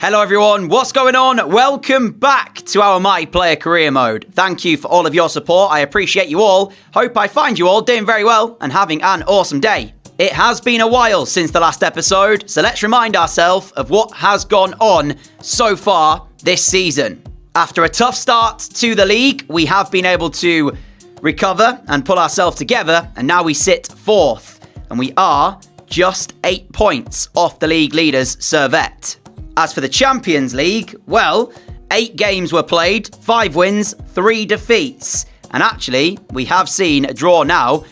Hello everyone, what's going on? Welcome back to our My Player Career Mode. Thank you for all of your support, I appreciate you all. Hope I find you all doing very well and having an awesome day. It has been a while since the last episode, so let's remind ourselves of what has gone on so far this season. After a tough start to the league, we have been able to recover and pull ourselves together, and now we sit 4th, and we are just 8 points off the league leaders, Servette. As for the Champions League, well, 8 games were played, 5 wins, 3 defeats. And actually, we have seen a draw now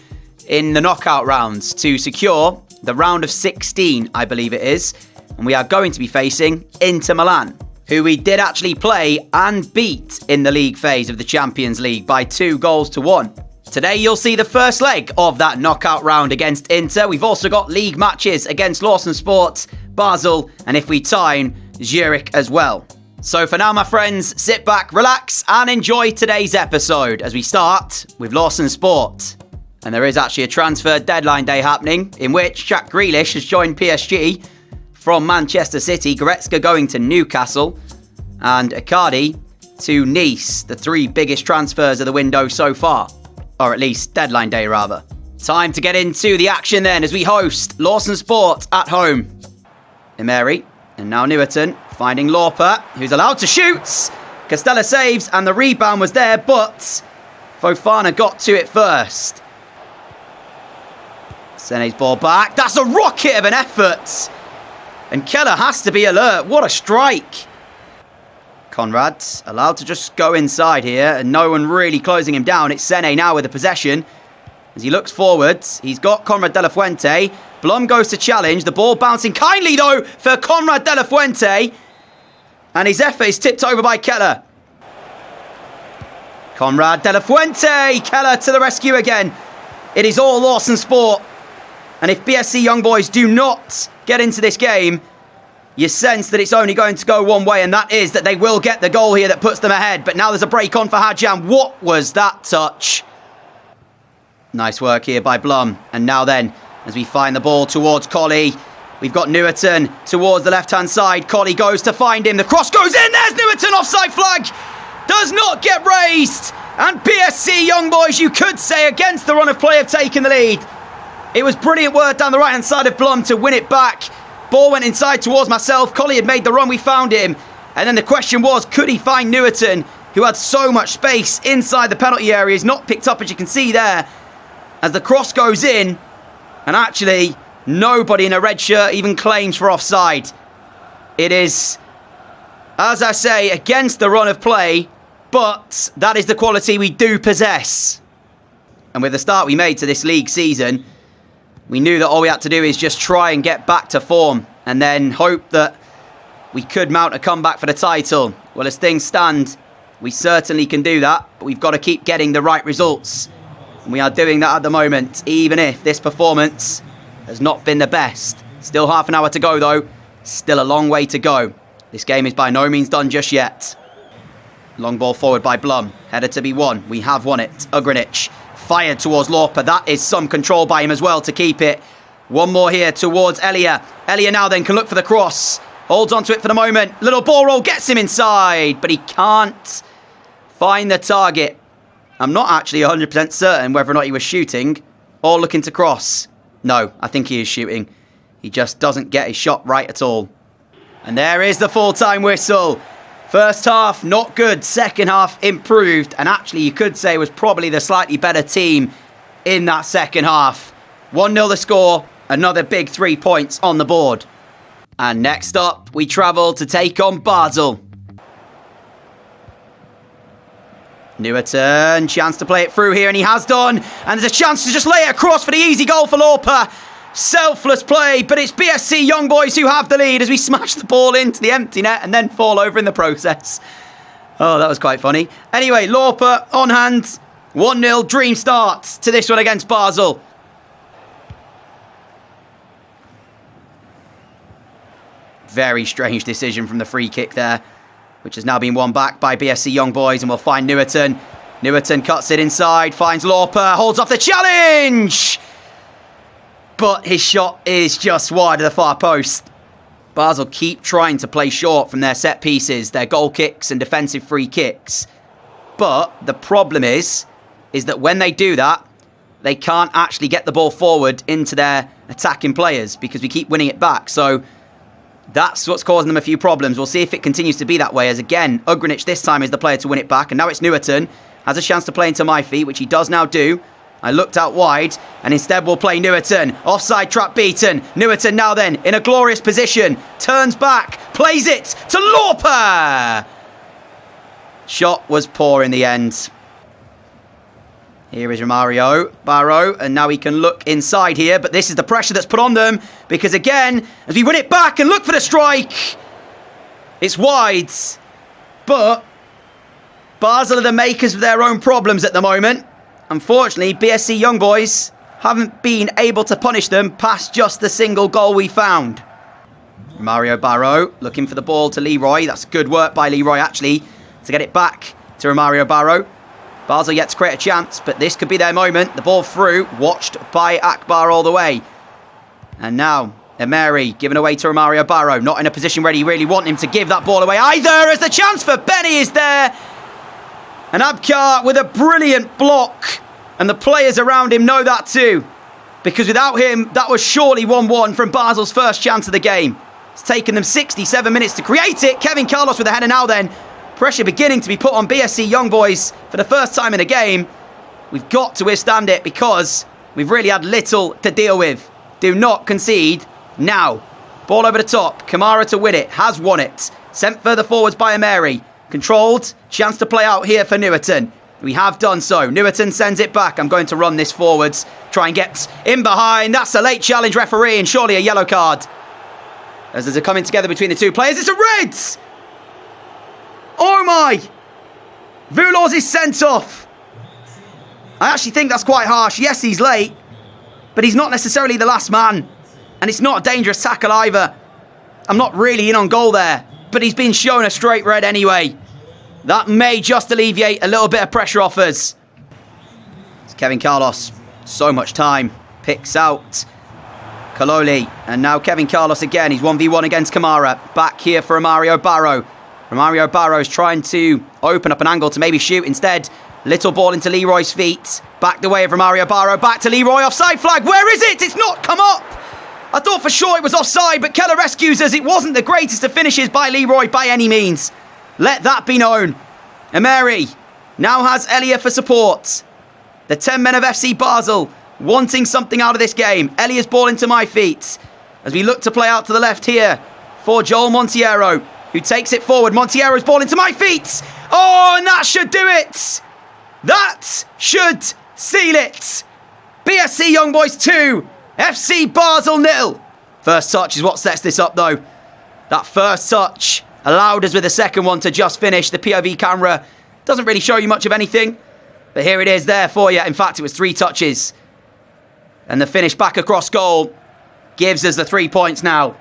in the knockout rounds to secure the round of 16, I believe it is. And we are going to be facing Inter Milan, who we did actually play and beat in the league phase of the Champions League by 2-1. Today, you'll see the first leg of that knockout round against Inter. We've also got league matches against Lawson Sport, Basel, and if we time, Zurich as well. So for now, my friends, sit back, relax, and enjoy today's episode as we start with Lawson Sport. And there is actually a transfer deadline day happening in which Jack Grealish has joined PSG from Manchester City, Goretzka going to Newcastle, and Icardi to Nice, the 3 biggest transfers of the window so far. Or at least deadline day, rather. Time to get into the action then as we host Lawson Sport at home. Emery, and now Newton, finding Lauper, who's allowed to shoot. Castella saves, and the rebound was there, but Fofana got to it first. Sene's ball back. That's a rocket of an effort. And Keller has to be alert. What a strike. Conrad, allowed to just go inside here, and no one really closing him down. It's Sene now with the possession. As he looks forwards, he's got Conrad De La Fuente. Blum goes to challenge. The ball bouncing kindly, though, for Conrad De La Fuente. And his effort is tipped over by Keller. Conrad De La Fuente. Keller to the rescue again. It is all Lawson Sport. And if BSC young boys do not get into this game, you sense that it's only going to go one way, and that is that they will get the goal here that puts them ahead. But now there's a break on for Hadjam. What was that touch? Nice work here by Blum. And now then, as we find the ball towards Colley, we've got Newton towards the left-hand side. Colley goes to find him. The cross goes in. There's Newton. Offside flag. Does not get raised. And BSC young boys, you could say, against the run of play, have taken the lead. It was brilliant work down the right-hand side of Blum to win it back. Ball went inside towards myself. Colley had made the run. We found him. And then the question was, could he find Newton, who had so much space inside the penalty area? He's not picked up, as you can see there, as the cross goes in. And actually, nobody in a red shirt even claims for offside. It is, as I say, against the run of play, but that is the quality we do possess. And with the start we made to this league season, we knew that all we had to do is just try and get back to form and then hope that we could mount a comeback for the title. Well, as things stand, we certainly can do that, but we've got to keep getting the right results. And we are doing that at the moment, even if this performance has not been the best. Still half an hour to go, though. Still a long way to go. This game is by no means done just yet. Long ball forward by Blum. Header to be won. We have won it. Ugrinic fired towards Lauper. That is some control by him as well to keep it. One more here towards Elia. Elia now then can look for the cross. Holds onto it for the moment. Little ball roll gets him inside, but he can't find the target. I'm not actually 100% certain whether or not he was shooting or looking to cross. No, I think he is shooting. He just doesn't get his shot right at all. And there is the full-time whistle. First half, not good. Second half, improved. And actually, you could say was probably the slightly better team in that second half. 1-0 the score. Another big 3 points on the board. And next up, we travel to take on Basel. Newton, chance to play it through here, and he has done. And there's a chance to just lay it across for the easy goal for Lauper. Selfless play, but it's BSC young boys who have the lead as we smash the ball into the empty net and then fall over in the process. Oh, that was quite funny. Anyway, Lauper on hand. 1-0, dream start to this one against Basel. Very strange decision from the free kick there, which has now been won back by BSC young boys, and we'll find Newton. Newton cuts it inside, finds Lauper, holds off the challenge! But his shot is just wide of the far post. Basel keep trying to play short from their set pieces, their goal kicks and defensive free kicks. But the problem is that when they do that, they can't actually get the ball forward into their attacking players because we keep winning it back. So that's what's causing them a few problems. We'll see if it continues to be that way, as again, Ugrinic this time is the player to win it back. And now it's Newton. Has a chance to play into my feet, which he does now do. I looked out wide, and instead we'll play Newton. Offside trap beaten. Newton now then, in a glorious position. Turns back, plays it to Lauper. Shot was poor in the end. Here is Romario Barrow, and now he can look inside here, but this is the pressure that's put on them, because again, as we win it back and look for the strike, it's wide, but Basel are the makers of their own problems at the moment. Unfortunately, BSC Young Boys haven't been able to punish them past just the single goal we found. Mario Barrow looking for the ball to Leroy. That's good work by Leroy, actually, to get it back to Romario Barrow. Basel yet to create a chance, but this could be their moment. The ball through, watched by Akbar all the way. And now, Emery giving away to Romario Barrow. Not in a position where he really want him to give that ball away either, as the chance for Benny is there. And Abkar with a brilliant block. And the players around him know that too. Because without him, that was surely 1-1 from Basel's first chance of the game. It's taken them 67 minutes to create it. Kevin Carlos with a header now then. Pressure beginning to be put on BSC Young Boys for the first time in a game. We've got to withstand it because we've really had little to deal with. Do not concede now. Ball over the top. Kamara to win it. Has won it. Sent further forwards by Emery. Controlled. Chance to play out here for Newton. We have done so. Newton sends it back. I'm going to run this forwards. Try and get in behind. That's a late challenge, referee, and surely a yellow card. As there's a coming together between the two players. It's a red! Oh my! Vulos is sent off. I actually think that's quite harsh. Yes, he's late, but he's not necessarily the last man. And it's not a dangerous tackle either. I'm not really in on goal there, but he's been shown a straight red anyway. That may just alleviate a little bit of pressure off us. It's Kevin Carlos. So much time. Picks out Kaloli. And now Kevin Carlos again. He's 1v1 against Kamara. Back here for Romario Barrow. Romario Barrow's trying to open up an angle to maybe shoot. Instead, little ball into Leroy's feet. Back the way of Romario Barrow. Back to Leroy. Offside flag. Where is it? It's not come up. I thought for sure it was offside, but Keller rescues us. It wasn't the greatest of finishes by Leroy by any means. Let that be known. Emery now has Elia for support. The 10 men of FC Basel wanting something out of this game. Elia's ball into my feet. As we look to play out to the left here for Joel Monteiro, who takes it forward. Monteiro's ball into my feet. Oh, and that should do it. That should seal it. BSC Young Boys 2, FC Basel 0. First touch is what sets this up though. That first touch allowed us with the second one to just finish. The POV camera doesn't really show you much of anything, but here it is there for you. In fact, it was 3 touches. And the finish back across goal gives us the 3 points now.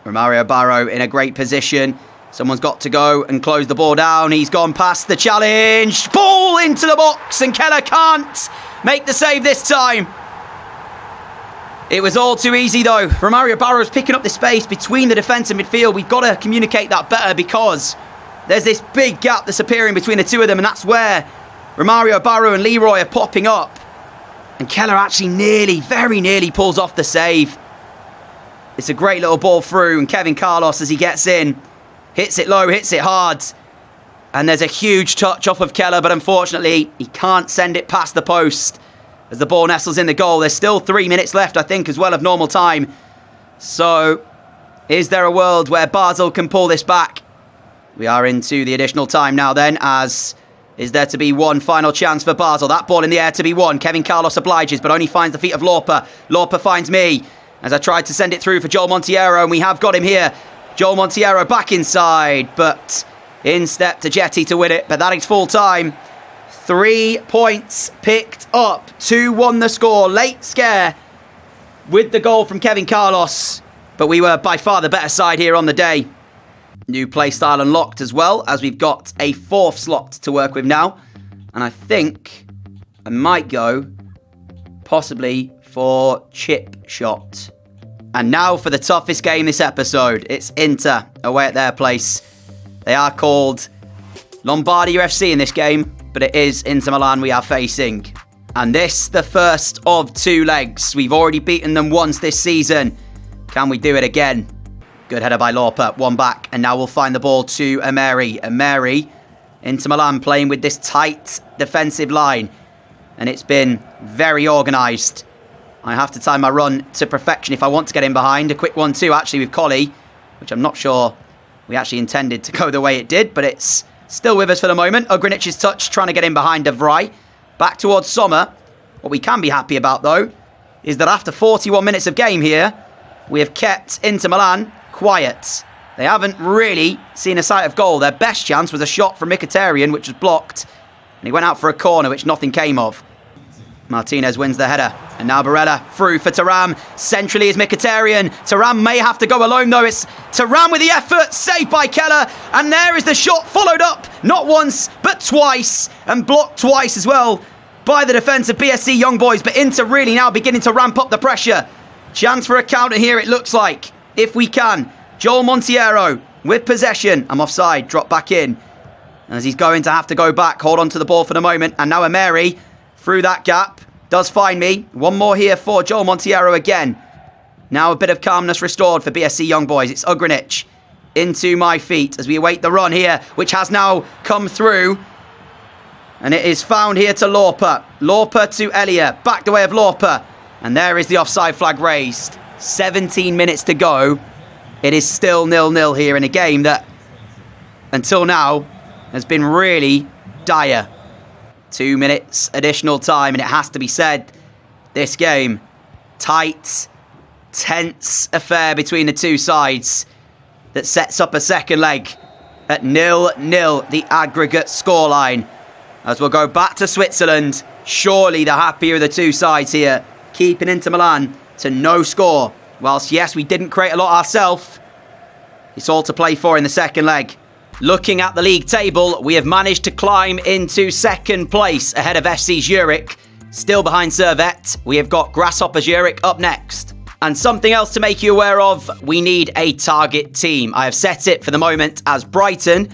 Romario Barrow in a great position. Someone's got to go and close the ball down. He's gone past the challenge. Ball into the box, and Keller can't make the save this time. It was all too easy though. Romario Barrow's picking up the space between the defence and midfield. We've got to communicate that better because there's this big gap that's appearing between the two of them, and that's where Romario Barrow and Leroy are popping up. And Keller actually very nearly pulls off the save. It's a great little ball through, and Kevin Carlos, as he gets in, hits it low, hits it hard. And there's a huge touch off of Keller, but unfortunately, he can't send it past the post. As the ball nestles in the goal, there's still 3 minutes left, I think, as well of normal time. So, is there a world where Basel can pull this back? We are into the additional time now then, as is there to be one final chance for Basel. That ball in the air to be won. Kevin Carlos obliges, but only finds the feet of Lauper. Lauper finds me, as I tried to send it through for Joel Monteiro, and we have got him here. Joel Monteiro back inside, but in stepped Jetty to win it, but that is full time. 3 points picked up. 2-1 the score. Late scare with the goal from Kevin Carlos, but we were by far the better side here on the day. New play style unlocked as well, as we've got a 4th slot to work with now. And I think I might go possibly for chip shot. And now for the toughest game this episode. It's Inter away at their place. They are called Lombardy EAFC in this game, but it is Inter Milan we are facing. And this, the first of 2 legs. We've already beaten them once this season. Can we do it again? Good header by Lorpa, 1 back. And now we'll find the ball to Emery. Emery, Inter Milan playing with this tight defensive line. And it's been very organised. I have to time my run to perfection if I want to get in behind. A quick 1-2 actually with Collie, which I'm not sure we actually intended to go the way it did, but it's still with us for the moment. Ugrinic's touch trying to get in behind De Vrij. Back towards Sommer. What we can be happy about though is that after 41 minutes of game here, we have kept Inter Milan quiet. They haven't really seen a sight of goal. Their best chance was a shot from Mkhitaryan, which was blocked, and he went out for a corner, which nothing came of. Martinez wins the header. And now Barella through for Thuram. Centrally is Mkhitaryan. Thuram may have to go alone though. It's Thuram with the effort. Saved by Keller. And there is the shot followed up. Not once, but twice. And blocked twice as well by the defence of BSC Young Boys. But Inter really now beginning to ramp up the pressure. Chance for a counter here it looks like. If we can. Joel Monteiro with possession. I'm offside. Drop back in. As he's going to have to go back. Hold on to the ball for the moment. And now Emery through that gap. Does find me. One more here for Joel Monteiro again. Now a bit of calmness restored for BSC Young Boys. It's Ugrinic into my feet as we await the run here, which has now come through. And it is found here to Lorpa. Lorpa to Elia. Back the way of Lorpa. And there is the offside flag raised. 17 minutes to go. It is still 0-0 here in a game that, until now, has been really dire. 2 minutes additional time, and it has to be said, this game, tight, tense affair between the two sides that sets up a second leg at 0-0, the aggregate scoreline. As we'll go back to Switzerland, surely the happier of the two sides here, keeping Inter Milan to no score. Whilst, yes, we didn't create a lot ourselves, it's all to play for in the second leg. Looking at the league table, we have managed to climb into second place ahead of FC Zurich. Still behind Servette, we have got Grasshopper Zurich up next. And something else to make you aware of, we need a target team. I have set it for the moment as Brighton.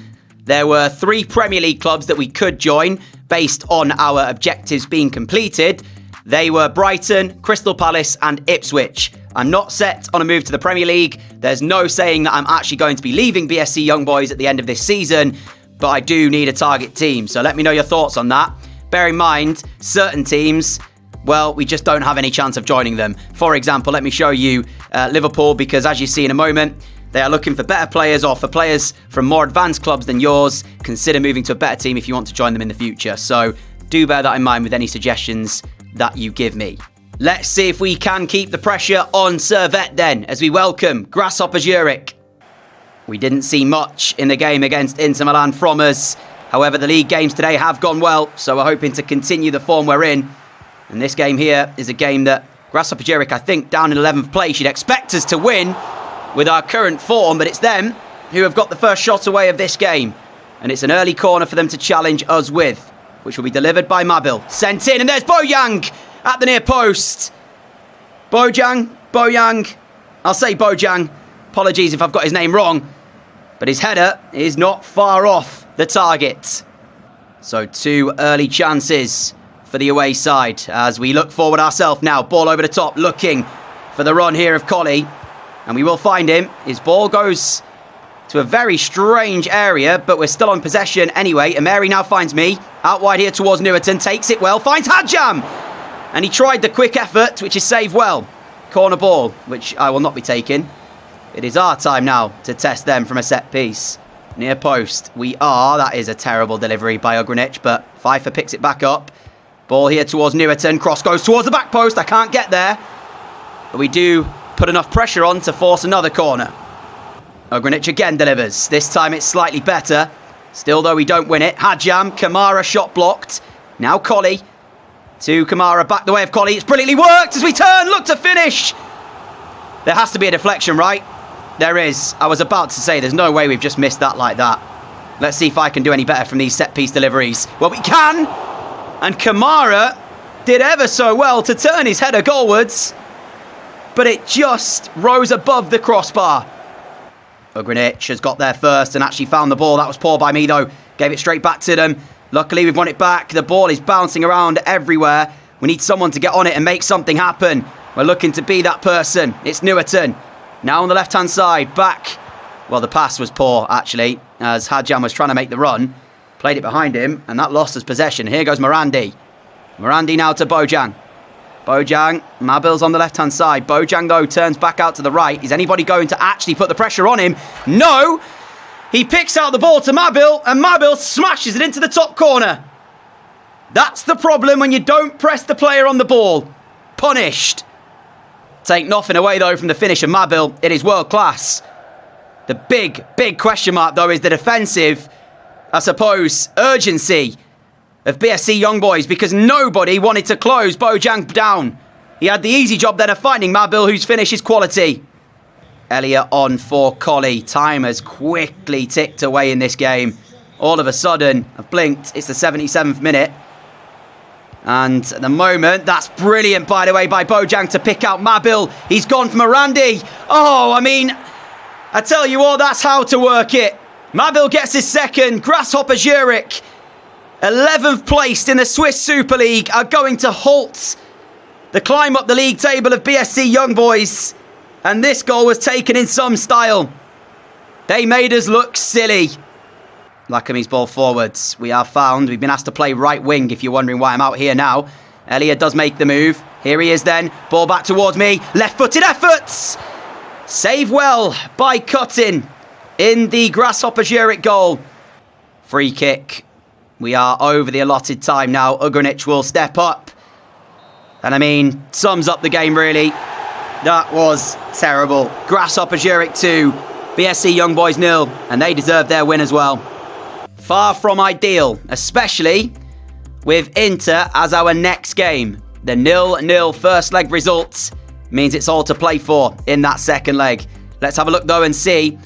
There were 3 Premier League clubs that we could join based on our objectives being completed. They were Brighton, Crystal Palace and Ipswich. I'm not set on a move to the Premier League. There's no saying that I'm actually going to be leaving BSC Young Boys at the end of this season, but I do need a target team. So let me know your thoughts on that. Bear in mind, certain teams, well, we just don't have any chance of joining them. For example, let me show you Liverpool, because as you see in a moment, they are looking for better players or for players from more advanced clubs than yours. Consider moving to a better team if you want to join them in the future. So do bear that in mind with any suggestions that you give me. Let's see if we can keep the pressure on Servette then, as we welcome Grasshopper Zurich. We didn't see much in the game against Inter Milan from us. However, the league games today have gone well, so we're hoping to continue the form we're in. And this game here is a game that Grasshopper Zurich, I think, down in 11th place, you'd expect us to win with our current form, but it's them who have got the first shot away of this game. And it's an early corner for them to challenge us with, which will be delivered by Mabil. Sent in, and there's Bojang at the near post. Bojang. I'll say Bojang. Apologies if I've got his name wrong. But his header is not far off the target. So 2 early chances for the away side as we look forward ourselves now. Ball over the top, looking for the run here of Collie. And we will find him. His ball goes to a very strange area, but we're still on possession anyway. Emery now finds me. Out wide here towards Newton. Takes it well. Finds Hadjam. And he tried the quick effort, which is saved well. Corner ball, which I will not be taking. It is our time now to test them from a set piece. Near post. We are. That is a terrible delivery by Ugrinic, but Pfeiffer picks it back up. Ball here towards Newton. Cross goes towards the back post. I can't get there. But we do put enough pressure on to force another corner. Ugrinic again delivers. This time it's slightly better. Still, though, we don't win it. Hadjam, Kamara shot blocked. Now Collie. To Kamara, back the way of Collie. It's brilliantly worked as we turn. Look to finish. There has to be a deflection, right? There is. I was about to say, there's no way we've just missed that like that. Let's see if I can do any better from these set-piece deliveries. Well, we can. And Kamara did ever so well to turn his header goalwards. but it just rose above the crossbar. Ugrinic has got there first and actually found the ball. That was poor by me, though. Gave it straight back to them. Luckily, we've won it back. The ball is bouncing around everywhere. We need someone to get on it and make something happen. We're looking to be that person. It's Newerton. Now on the left-hand side, back. Well, the pass was poor, actually, as Hadjan was trying to make the run. Played it behind him, and that lost us possession. Here goes Morandi. Morandi now to Bojang. Bojang, Mabil's on the left-hand side. Bojang, though, turns back out to the right. Is anybody going to actually put the pressure on him? No! He picks out the ball to Mabil, and Mabil smashes it into the top corner. That's the problem when you don't press the player on the ball. Punished. Take nothing away, though, from the finish of Mabil. It is world class. The big, big question mark, though, is the defensive, I suppose, urgency of BSC Young Boys, because nobody wanted to close Bojang down. He had the easy job then of finding Mabil, whose finish is quality. Elliot on for Colley. Time has quickly ticked away in this game. All of a sudden, I've blinked, it's the 77th minute. And at the moment, that's brilliant, by the way, by Bojang to pick out Mabil. He's gone for Morandi. Oh, I mean, I tell you what, that's how to work it. Mabil gets his second. Grasshopper Zurich, 11th placed in the Swiss Super League, are going to halt the climb up the league table of BSC Young Boys. And this goal was taken in some style. They made us look silly. Lakami's ball forwards. We are found. We've been asked to play right wing, if you're wondering why I'm out here now. Elliot does make the move. Here he is then. Ball back towards me. Left-footed efforts. Save well by Cutting in the Grasshopper Zurich goal. Free kick. We are over the allotted time now. Ugrinic will step up. And I mean, sums up the game really. That was terrible. Grasshopper Zurich 2, BSC Young Boys 0, and they deserve their win as well. Far from ideal, especially with Inter as our next game. The 0-0 first leg results means it's all to play for in that second leg. Let's have a look though and see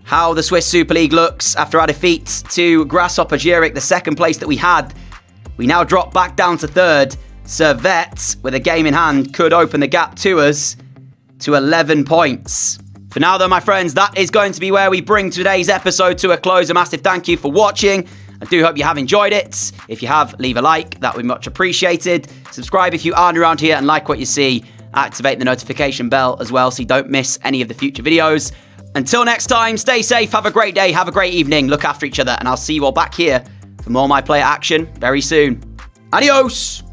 how the Swiss Super League looks after our defeat to Grasshopper Zurich, the second place that we had. We now drop back down to third. Servette, with a game in hand, could open the gap to us to 11 points. For now, though, my friends, that is going to be where we bring today's episode to a close. A massive thank you for watching. I do hope you have enjoyed it. If you have, leave a like. That would be much appreciated. Subscribe if you aren't around here and like what you see. Activate the notification bell as well so you don't miss any of the future videos. Until next time, stay safe, have a great day, have a great evening, look after each other, and I'll see you all back here for more My Player action very soon. Adios!